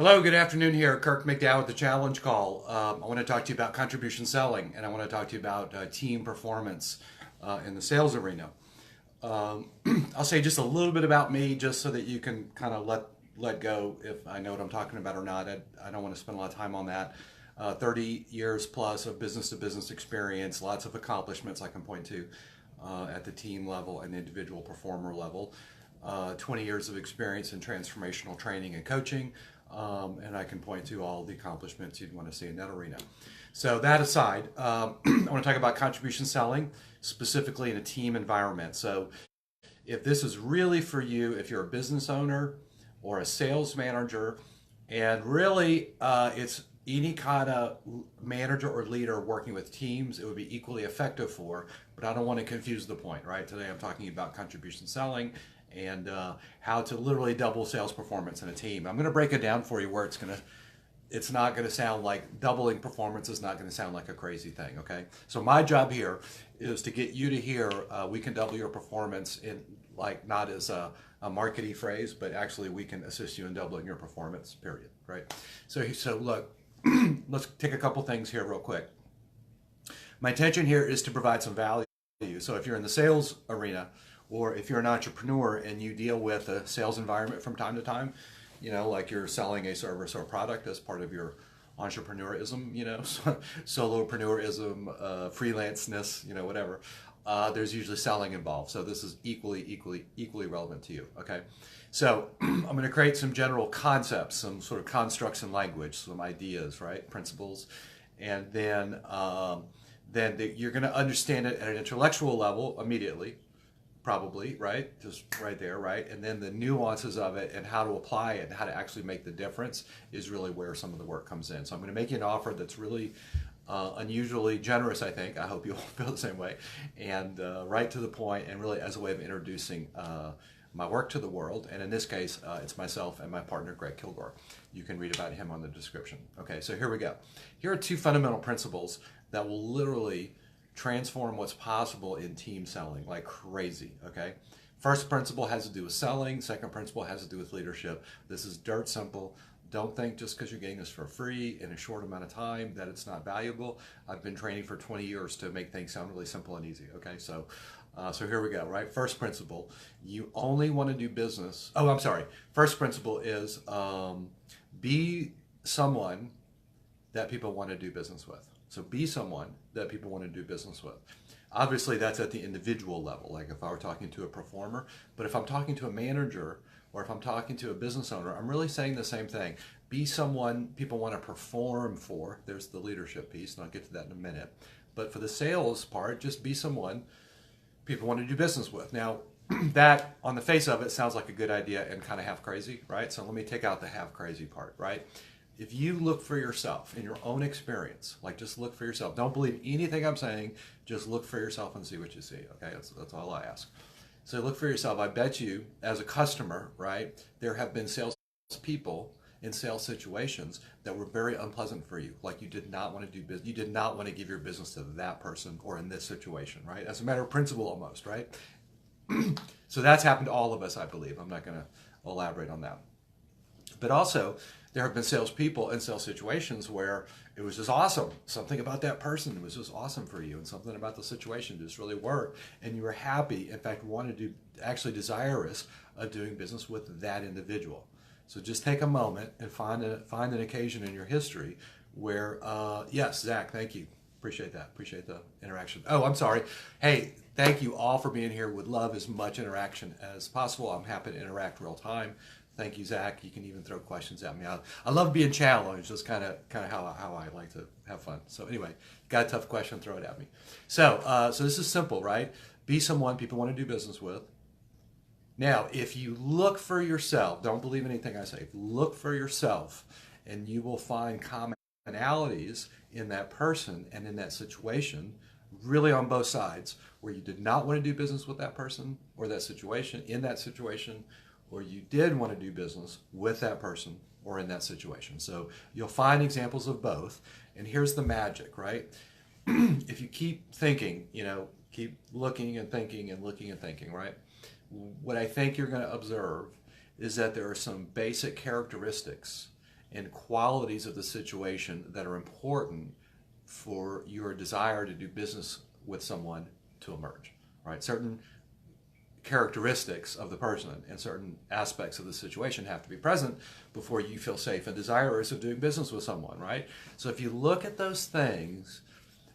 Hello, good afternoon here. Kirk McDowell with the Challenge Call. I want to talk to you about contribution selling, and I want to talk to you about team performance in the sales arena. Um, I'll say just a little bit about me, just so that you can kind of let go if I know what I'm talking about or not. I don't want to spend a lot of time on that. 30 years plus of business to business experience, lots of accomplishments I can point to at the team level and individual performer level. 20 years of experience in transformational training and coaching, and I can point to all the accomplishments you'd want to see in that arena. So that aside, I want to talk about contribution selling, specifically in a team environment. So if this is really for you, if you're a business owner or a sales manager, and really it's any kind of manager or leader working with teams, it would be equally effective for, but I don't want to confuse the point, right? Today I'm talking about contribution selling and how to literally double sales performance in a team. I'm going to break it down for you where it's not going to sound like doubling performance is not going to sound like a crazy thing, okay? So my job here is to get you to hear we can double your performance in, like, not as a marketing phrase, but actually we can assist you in doubling your performance, period, right? So look, let's take a couple things here real quick. My intention here is to provide some value. So if you're in the sales arena, or if you're an entrepreneur and you deal with a sales environment from time to time, like you're selling a service or product as part of your entrepreneurism, solopreneurism, freelanceness, whatever. There's usually selling involved. So this is equally relevant to you. Okay. So I'm going to create some general concepts, some sort of constructs in language, some ideas, right? Principles. And then you're going to understand it at an intellectual level immediately, probably, right? Just right there, right? And then the nuances of it and how to apply it and how to actually make the difference is really where some of the work comes in. So I'm going to make you an offer that's really unusually generous, I think. I hope you'll feel the same way. And right to the point, and really as a way of introducing my work to the world. And in this case, it's myself and my partner, Greg Kilgore. You can read about him on the description. Okay, so here we go. Here are two fundamental principles that will literally transform what's possible in team selling like crazy, okay? First principle has to do with selling. Second principle has to do with leadership. This is dirt simple. Don't think just because you're getting this for free in a short amount of time that it's not valuable. I've been training for 20 years to make things sound really simple and easy, okay? So here we go, right? First principle, you only want to do business. Oh, I'm sorry. First principle is be someone that people want to do business with. So be someone that people want to do business with. Obviously, that's at the individual level, like if I were talking to a performer. But if I'm talking to a manager or if I'm talking to a business owner, I'm really saying the same thing. Be someone people want to perform for. There's the leadership piece, and I'll get to that in a minute. But for the sales part, just be someone people want to do business with. Now, that on the face of it sounds like a good idea and kind of half crazy, right? So let me take out the half crazy part, right? If you look for yourself in your own experience, like just look for yourself. Don't believe anything I'm saying. Just look for yourself and see what you see. Okay, that's all I ask. So look for yourself. I bet you, as a customer, right, there have been sales people in sales situations that were very unpleasant for you. Like you did not want to do business. You did not want to give your business to that person or in this situation, right? As a matter of principle, almost, right? So that's happened to all of us, I believe. I'm not going to elaborate on that. But also, there have been salespeople in sales situations where it was just awesome. Something about that person was just awesome for you, and something about the situation just really worked, and you were happy. In fact, wanted to actually desirous of doing business with that individual. So just take a moment and find an occasion in your history where, yes, Zach, thank you. Appreciate that. Appreciate the interaction. Oh, I'm sorry. Hey, thank you all for being here. Would love as much interaction as possible. I'm happy to interact real time. Thank you, Zach. You can even throw questions at me. I love being challenged. That's kind of how I like to have fun. So anyway, got a tough question, throw it at me. So this is simple, right? Be someone people want to do business with. Now, if you look for yourself, don't believe anything I say. Look for yourself, and you will find commonalities in that person and in that situation, really on both sides, where you did not want to do business with that person or that situation, in that situation, or you did want to do business with that person or in that situation. So you'll find examples of both. And here's the magic, right? If you keep thinking, keep looking and thinking and looking and thinking, right? What I think you're going to observe is that there are some basic characteristics and qualities of the situation that are important for your desire to do business with someone to emerge, right? Certain characteristics of the person and certain aspects of the situation have to be present before you feel safe and desirous of doing business with someone, right? So if you look at those things,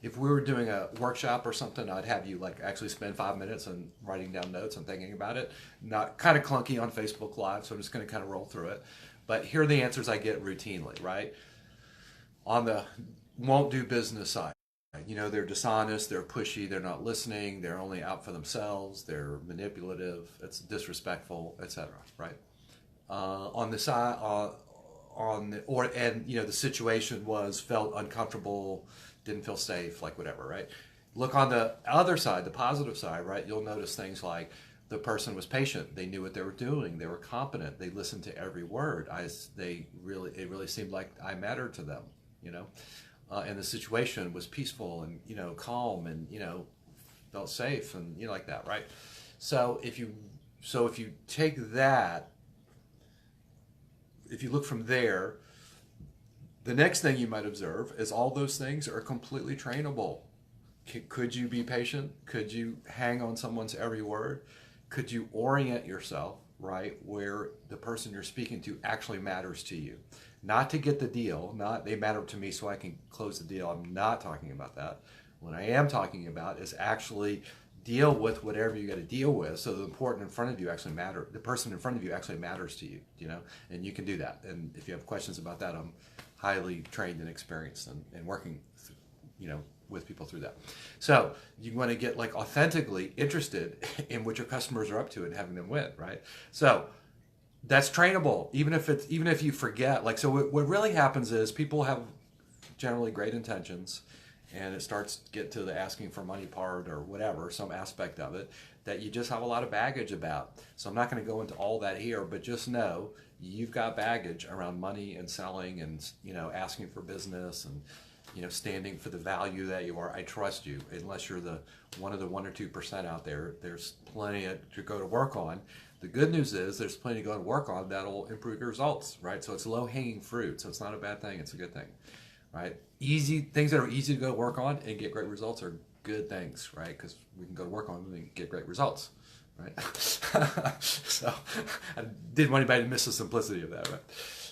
if we were doing a workshop or something, I'd have you like actually spend 5 minutes and writing down notes and thinking about it. Not kind of clunky on Facebook Live, so I'm just going to kind of roll through it. But here are the answers I get routinely, right? On the won't do business side, they're dishonest, they're pushy, they're not listening, they're only out for themselves, they're manipulative, it's disrespectful, etc. Right? On the side, the situation felt uncomfortable, didn't feel safe, like whatever, right? Look on the other side, the positive side, right? You'll notice things like the person was patient, they knew what they were doing, they were competent, they listened to every word. It really seemed like I mattered to them, and the situation was peaceful and calm and felt safe and like that, right? So if you take that, if you look from there, the next thing you might observe is all those things are completely trainable. Could you be patient? Could you hang on someone's every word? Could you orient yourself, right, where the person you're speaking to actually matters to you? Not to get the deal, not they matter to me so I can close the deal. I'm not talking about that. What I am talking about is actually deal with whatever you got to deal with, so the important in front of you actually matter. The person in front of you actually matters to you, and you can do that. And if you have questions about that, I'm highly trained and experienced and working, with people through that. So you want to get like authentically interested in what your customers are up to and having them win, right? So that's trainable, even if you forget. Like, so what really happens is people have generally great intentions, and it starts to get to the asking for money part or whatever, some aspect of it that you just have a lot of baggage about. So I'm not going to go into all that here, but just know you've got baggage around money and selling and asking for business and standing for the value that you are. I trust you. Unless you're one of the 1 or 2% out there, there's plenty to go to work on. The good news is there's plenty to go to work on that'll improve your results, right? So it's low-hanging fruit. So it's not a bad thing. It's a good thing, right? Things that are easy to go to work on and get great results are good things, right? Because we can go to work on them and get great results, right? So I didn't want anybody to miss the simplicity of that, right?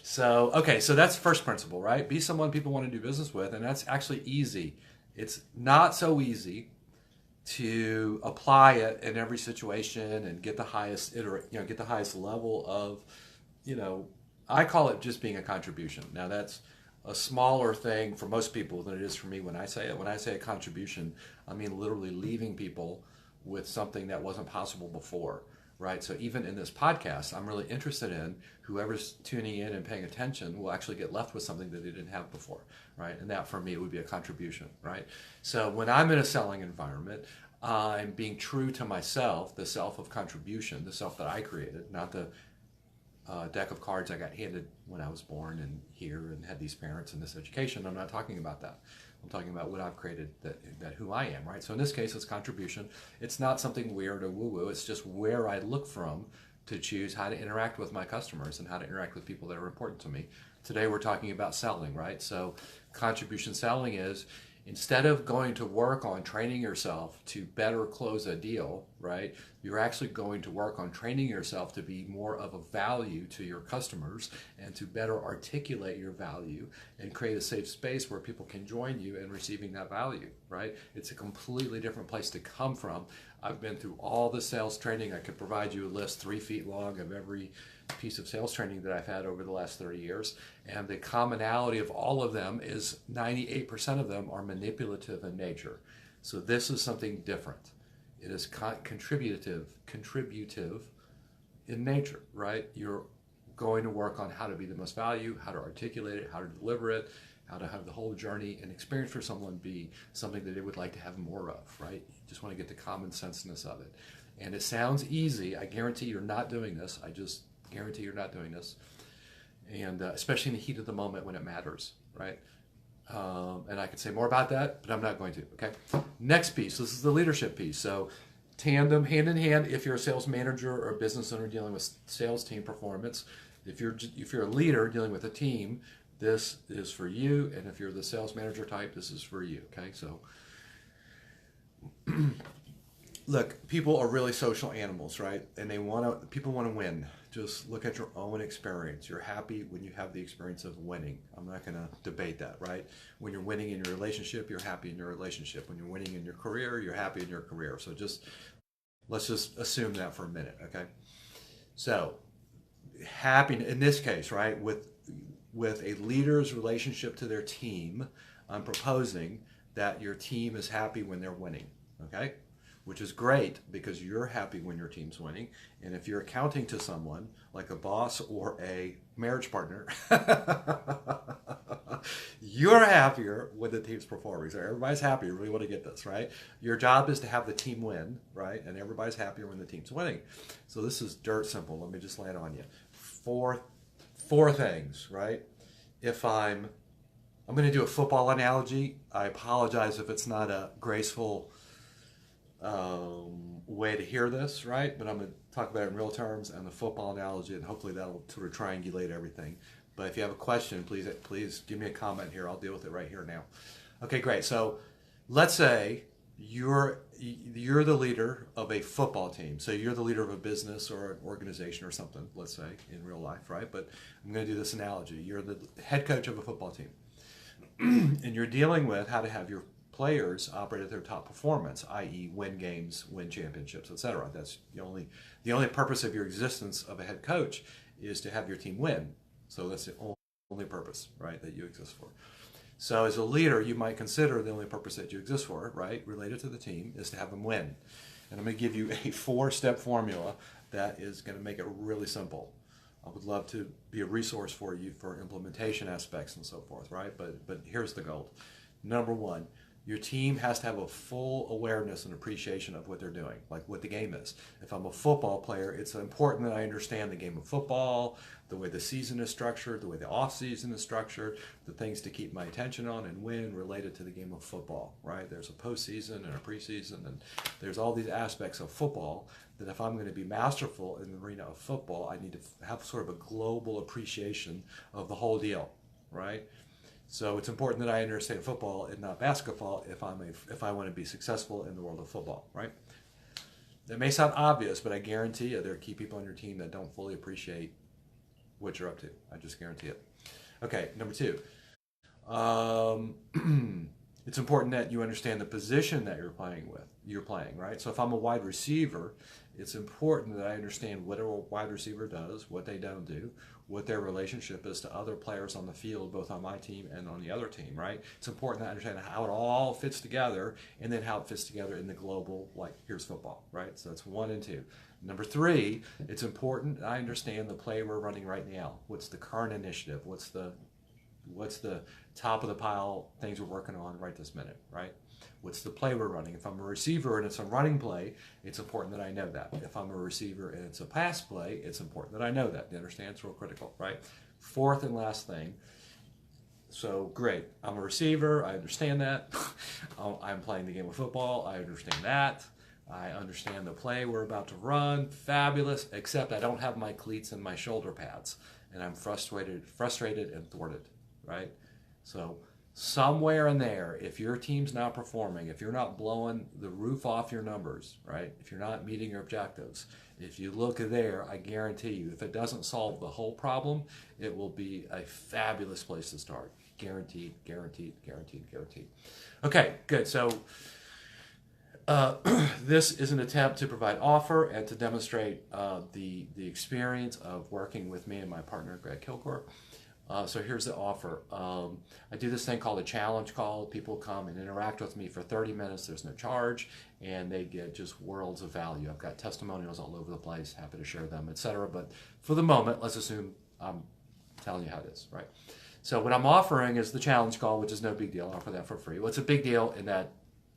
So, okay, so that's the first principle, right? Be someone people want to do business with, and that's actually easy. It's not so easy to apply it in every situation and get the highest get the highest level of, I call it just being a contribution. Now that's a smaller thing for most people than it is for me when I say it. When I say a contribution, I mean literally leaving people with something that wasn't possible before. Right, so even in this podcast, I'm really interested in whoever's tuning in and paying attention will actually get left with something that they didn't have before, right? And that for me would be a contribution, right? So when I'm in a selling environment, I'm being true to myself, the self of contribution, the self that I created, not the deck of cards I got handed when I was born and here and had these parents and this education. I'm not talking about that. I'm talking about what I've created, that who I am, right? So in this case, it's contribution. It's not something weird or woo-woo. It's just where I look from to choose how to interact with my customers and how to interact with people that are important to me. Today, we're talking about selling, right? So contribution selling is, instead of going to work on training yourself to better close a deal, right, you're actually going to work on training yourself to be more of a value to your customers and to better articulate your value and create a safe space where people can join you in receiving that value, right? It's a completely different place to come from. I've been through all the sales training. I could provide you a list 3 feet long of every piece of sales training that I've had over the last 30 years. And the commonality of all of them is 98% of them are manipulative in nature. So this is something different. It is contributive in nature, right? You're going to work on how to be the most value, how to articulate it, how to deliver it, how to have the whole journey and experience for someone be something that they would like to have more of, right? You just want to get the common senseness of it. And it sounds easy. I guarantee you're not doing this. I just guarantee you're not doing this. And especially in the heat of the moment when it matters, right? And I could say more about that, but I'm not going to, okay? Next piece, this is the leadership piece. So tandem, hand in hand, if you're a sales manager or a business owner dealing with sales team performance, if you're a leader dealing with a team, this is for you, and if you're the sales manager type, this is for you. Okay, so look, people are really social animals, right? And people want to win. Just look at your own experience. You're happy when you have the experience of winning. I'm not going to debate that, right? When you're winning in your relationship, you're happy in your relationship. When you're winning in your career, you're happy in your career. So let's just assume that for a minute, okay? So happy in this case, right? With a leader's relationship to their team, I'm proposing that your team is happy when they're winning, okay? Which is great because you're happy when your team's winning. And if you're accounting to someone like a boss or a marriage partner, you're happier when the team's performing. So everybody's happy. You really want to get this, right? Your job is to have the team win, right? And everybody's happier when the team's winning. So this is dirt simple. Let me just lay it on you. Four things, right? If I'm going to do a football analogy. I apologize if it's not a graceful way to hear this, right? But I'm going to talk about it in real terms and the football analogy, and hopefully that'll sort of triangulate everything. But if you have a question, please give me a comment here. I'll deal with it right here now. Okay, great. So let's say you're the leader of a football team. So you're the leader of a business or an organization or something, let's say, in real life, right? But I'm going to do this analogy. You're the head coach of a football team. And you're dealing with how to have your players operate at their top performance, i.e. win games, win championships, etc. That's the only purpose of your existence of a head coach is to have your team win. So that's the only purpose, right, that you exist for. So as a leader, you might consider the only purpose that you exist for, right, related to the team, is to have them win. And I'm going to give you a 4-step formula that is going to make it really simple. I would love to be a resource for you for implementation aspects and so forth, right? But here's the goal. Number 1, your team has to have a full awareness and appreciation of what they're doing, like what the game is. If I'm a football player, it's important that I understand the game of football, the way the season is structured, the way the off season is structured, the things to keep my attention on and win related to the game of football, right? There's a postseason and a preseason, and there's all these aspects of football that if I'm going to be masterful in the arena of football, I need to have sort of a global appreciation of the whole deal, right? So it's important that I understand football and not basketball if I want to be successful in the world of football, right? That may sound obvious, but I guarantee you there are key people on your team that don't fully appreciate what you're up to. I just guarantee it. Okay, number 2. It's important that you understand the position that you're playing, right? So if I'm a wide receiver, it's important that I understand what a wide receiver does, what they don't do, what their relationship is to other players on the field, both on my team and on the other team, right? It's important that I understand how it all fits together and then how it fits together in the global, like, here's football, right? So that's 1 and 2. Number 3, it's important that I understand the play we're running right now. What's the current initiative? What's the top of the pile things we're working on right this minute, right? What's the play we're running? If I'm a receiver and it's a running play, it's important that I know that. If I'm a receiver and it's a pass play, it's important that I know that. You understand? It's real critical, right? 4th and last thing. So great. I'm a receiver. I understand that. I'm playing the game of football. I understand that. I understand the play we're about to run. Fabulous. Except I don't have my cleats and my shoulder pads. And I'm frustrated and thwarted, right? So somewhere in there, if your team's not performing, if you're not blowing the roof off your numbers, right? If you're not meeting your objectives, if you look there, I guarantee you, if it doesn't solve the whole problem, it will be a fabulous place to start. Guaranteed, guaranteed, guaranteed, guaranteed. Okay, good. So this is an attempt to provide offer and to demonstrate the experience of working with me and my partner, Greg Kilgore. So here's the offer. I do this thing called a challenge call. People come and interact with me for 30 minutes. There's no charge, and they get just worlds of value. I've got testimonials all over the place. Happy to share them, etc. But for the moment, let's assume I'm telling you how it is, right? So what I'm offering is the challenge call, which is no big deal. I offer that for free. Well, it's a big deal in that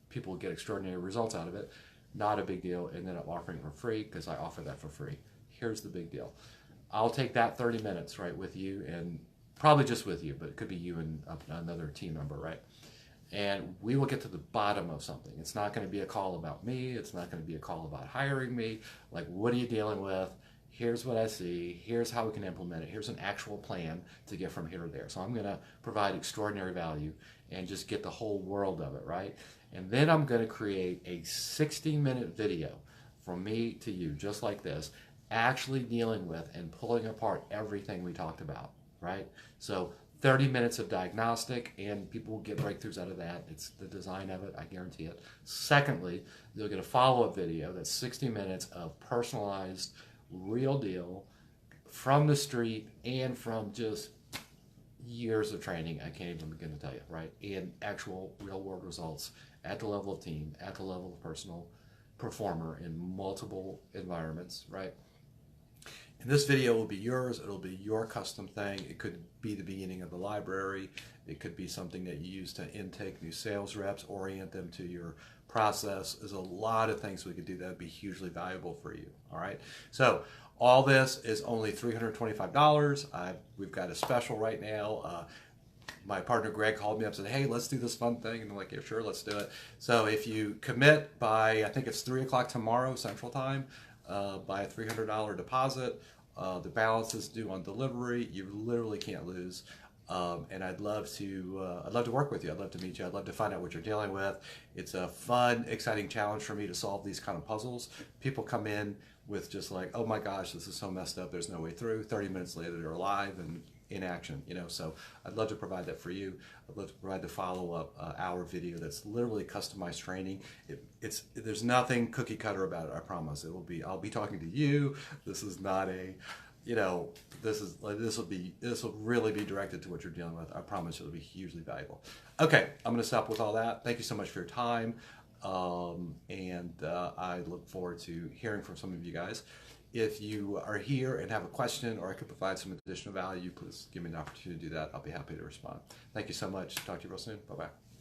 people get extraordinary results out of it. Not a big deal in that I'm offering for free because I offer that for free. Here's the big deal. I'll take that 30 minutes, right, with you, and probably just with you, but it could be you and another team member, right? And we will get to the bottom of something. It's not going to be a call about me. It's not going to be a call about hiring me. Like, what are you dealing with? here's what I see, here's how we can implement it, here's an actual plan to get from here to there. So I'm going to provide extraordinary value and just get the whole world of it, right? And then I'm going to create a 60-minute video from me to you, just like this, actually dealing with and pulling apart everything we talked about, right? So 30 minutes of diagnostic, and people will get breakthroughs out of that. It's the design of it, I guarantee it. Secondly, you'll get a follow-up video that's 60 minutes of personalized, real deal, from the street and from just years of training, I can't even begin to tell you, right? And actual real-world results at the level of team, at the level of personal performer in multiple environments, right? And this video will be yours. It'll be your custom thing. It could be the beginning of the library. It could be something that you use to intake new sales reps, orient them to your process. There's a lot of things we could do that would be hugely valuable for you. All right. So all this is only $325. We've got a special right now. My partner Greg called me up and said, hey, let's do this fun thing. And I'm like, yeah, sure, let's do it. So if you commit by, I think it's 3 o'clock tomorrow Central Time, by a $300 deposit, the balance is due on delivery. You literally can't lose. And I'd love to work with you. I'd love to meet you. I'd love to find out what you're dealing with. It's a fun, exciting challenge for me to solve these kind of puzzles. People come in with just like, oh my gosh, this is so messed up. There's no way through. 30 minutes later, they're alive and in action, you know. So I'd love to provide that for you. I'd love to provide the follow-up hour video that's literally customized training. There's nothing cookie cutter about it, I promise. I'll be talking to you. This is not a, you know, this will really be directed to what you're dealing with. I promise it'll be hugely valuable. Okay, I'm going to stop with all that. Thank you so much for your time, and I look forward to hearing from some of you guys. If you are here and have a question or I could provide some additional value, please give me an opportunity to do that. I'll be happy to respond. Thank you so much. Talk to you real soon. Bye-bye.